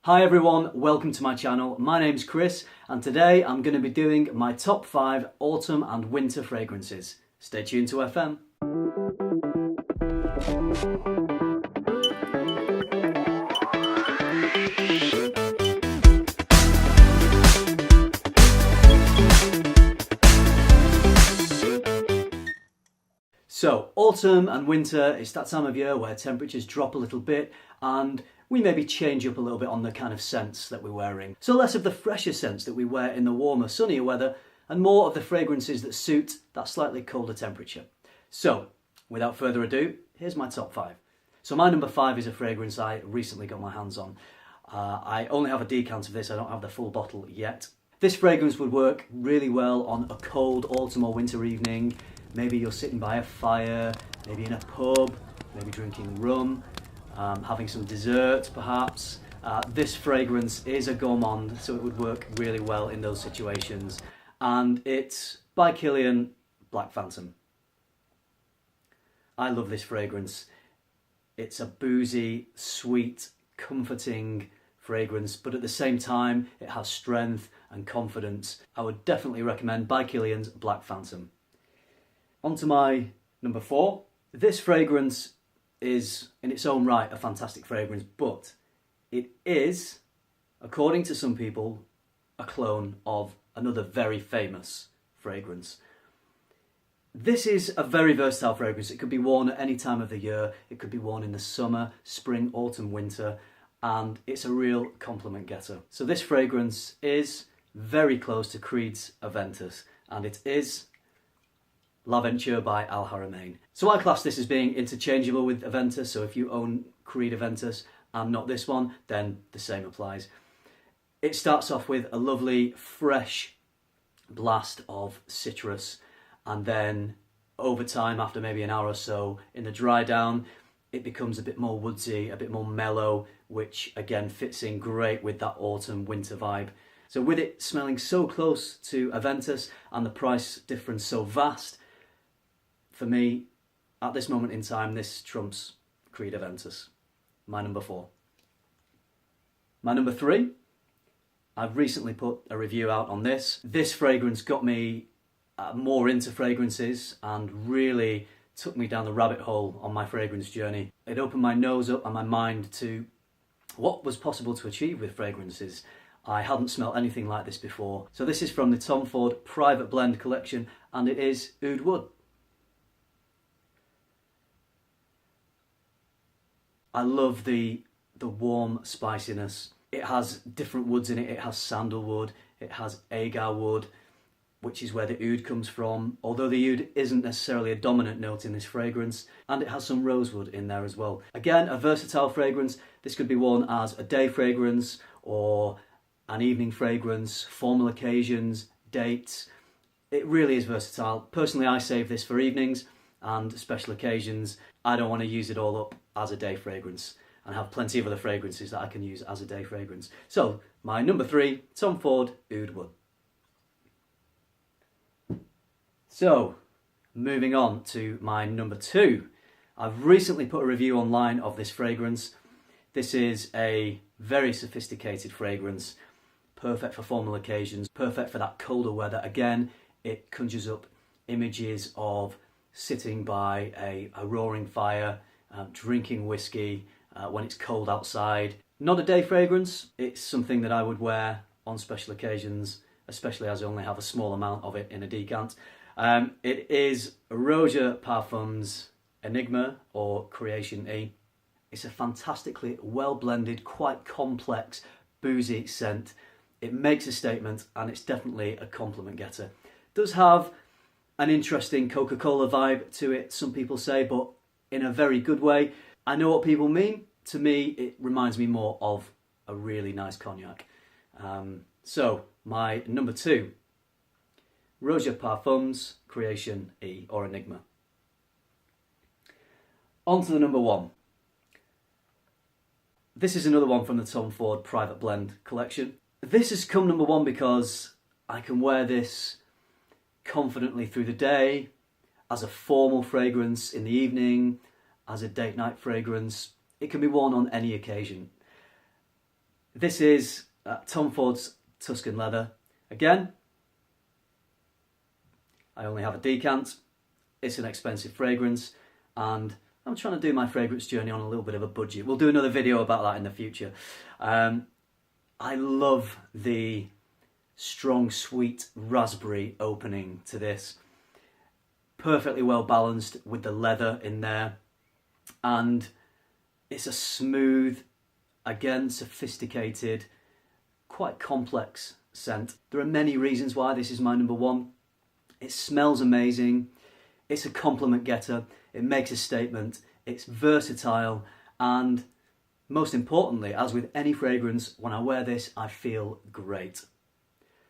Hi everyone, welcome to my channel. My name's Chris and today I'm going to be doing my top 5 autumn and winter fragrances. Stay tuned to FM. So, autumn and winter, it's that time of year where temperatures drop a little bit and we maybe change up a little bit on the kind of scents that we're wearing. So less of the fresher scents that we wear in the warmer, sunnier weather and more of the fragrances that suit that slightly colder temperature. So, without further ado, here's my top 5. So my number 5 is a fragrance I recently got my hands on. I only have a decant of this, I don't have the full bottle yet. This fragrance would work really well on a cold autumn or winter evening. Maybe you're sitting by a fire, maybe in a pub, maybe drinking rum, having some dessert perhaps. This fragrance is a gourmand, so it would work really well in those situations. And it's by Killian, Black Phantom. I love this fragrance. It's a boozy, sweet, comforting fragrance, but at the same time it has strength and confidence. I would definitely recommend by Killian's Black Phantom. On to my number 4. This fragrance is in its own right a fantastic fragrance, but it is, according to some people, a clone of another very famous fragrance. This is a very versatile fragrance. It could be worn at any time of the year. It could be worn in the summer, spring, autumn, winter, and it's a real compliment getter. So this fragrance is very close to Creed's Aventus, and it is L'Aventure by Haramain. So I class this as being interchangeable with Aventus, so if you own Creed Aventus and not this one, then the same applies. It starts off with a lovely, fresh blast of citrus, and then over time, after maybe an hour or so, in the dry down, it becomes a bit more woodsy, a bit more mellow, which again fits in great with that autumn-winter vibe. So with it smelling so close to Aventus and the price difference so vast, for me, at this moment in time, this trumps Creed Aventus. My number 4. My number 3, I've recently put a review out on this. This fragrance got me more into fragrances and really took me down the rabbit hole on my fragrance journey. It opened my nose up and my mind to what was possible to achieve with fragrances. I hadn't smelled anything like this before. So this is from the Tom Ford Private Blend collection and it is Oud Wood. I love the warm spiciness. It has different woods in it. It has sandalwood, it has agar wood, which is where the oud comes from, although the oud isn't necessarily a dominant note in this fragrance, and it has some rosewood in there as well. Again, a versatile fragrance. This could be worn as a day fragrance or an evening fragrance, formal occasions, dates. It really is versatile. Personally, I save this for evenings and special occasions. I don't want to use it all up as a day fragrance and have plenty of other fragrances that I can use as a day fragrance. So, my number 3, Tom Ford Oud Wood. So, moving on to my number 2. I've recently put a review online of this fragrance. This is a very sophisticated fragrance, perfect for formal occasions, perfect for that colder weather. Again, it conjures up images of sitting by a roaring fire, drinking whiskey when it's cold outside. Not a day fragrance, it's something that I would wear on special occasions, especially as I only have a small amount of it in a decant. It is Roja Parfums Enigma or Creation E. It's a fantastically well blended, quite complex, boozy scent. It makes a statement and it's definitely a compliment getter. It does have an interesting Coca-Cola vibe to it, some people say, but in a very good way. I know what people mean. To me, it reminds me more of a really nice cognac. So, my number 2, Roja Parfums Creation E or Enigma. On to the number 1. This is another one from the Tom Ford Private Blend collection. This has come number 1 because I can wear this confidently through the day, as a formal fragrance in the evening, as a date night fragrance. It can be worn on any occasion. This is Tom Ford's Tuscan Leather. Again, I only have a decant. It's an expensive fragrance, and I'm trying to do my fragrance journey on a little bit of a budget. We'll do another video about that in the future. I love the strong, sweet raspberry opening to this. Perfectly well balanced with the leather in there. And it's a smooth, again, sophisticated, quite complex scent. There are many reasons why this is my number one. It smells amazing. It's a compliment getter. It makes a statement. It's versatile. And most importantly, as with any fragrance, when I wear this, I feel great.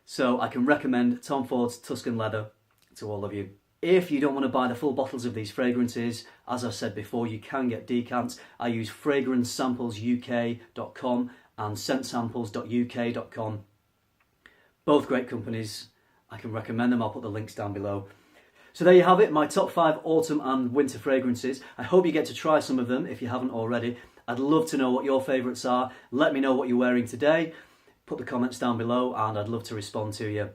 So I can recommend Tom Ford's Tuscan Leather to all of you. If you don't want to buy the full bottles of these fragrances, as I said before, you can get decants. I use fragrancesamplesuk.com and scentsamples.uk.com. Both great companies. I can recommend them. I'll put the links down below. So there you have it, my top 5 autumn and winter fragrances. I hope you get to try some of them if you haven't already. I'd love to know what your favourites are. Let me know what you're wearing today. Put the comments down below and I'd love to respond to you.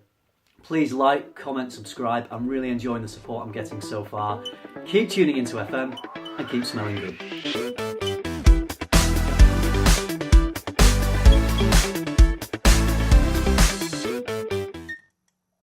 Please like, comment, subscribe. I'm really enjoying the support I'm getting so far. Keep tuning into FM and keep smelling good.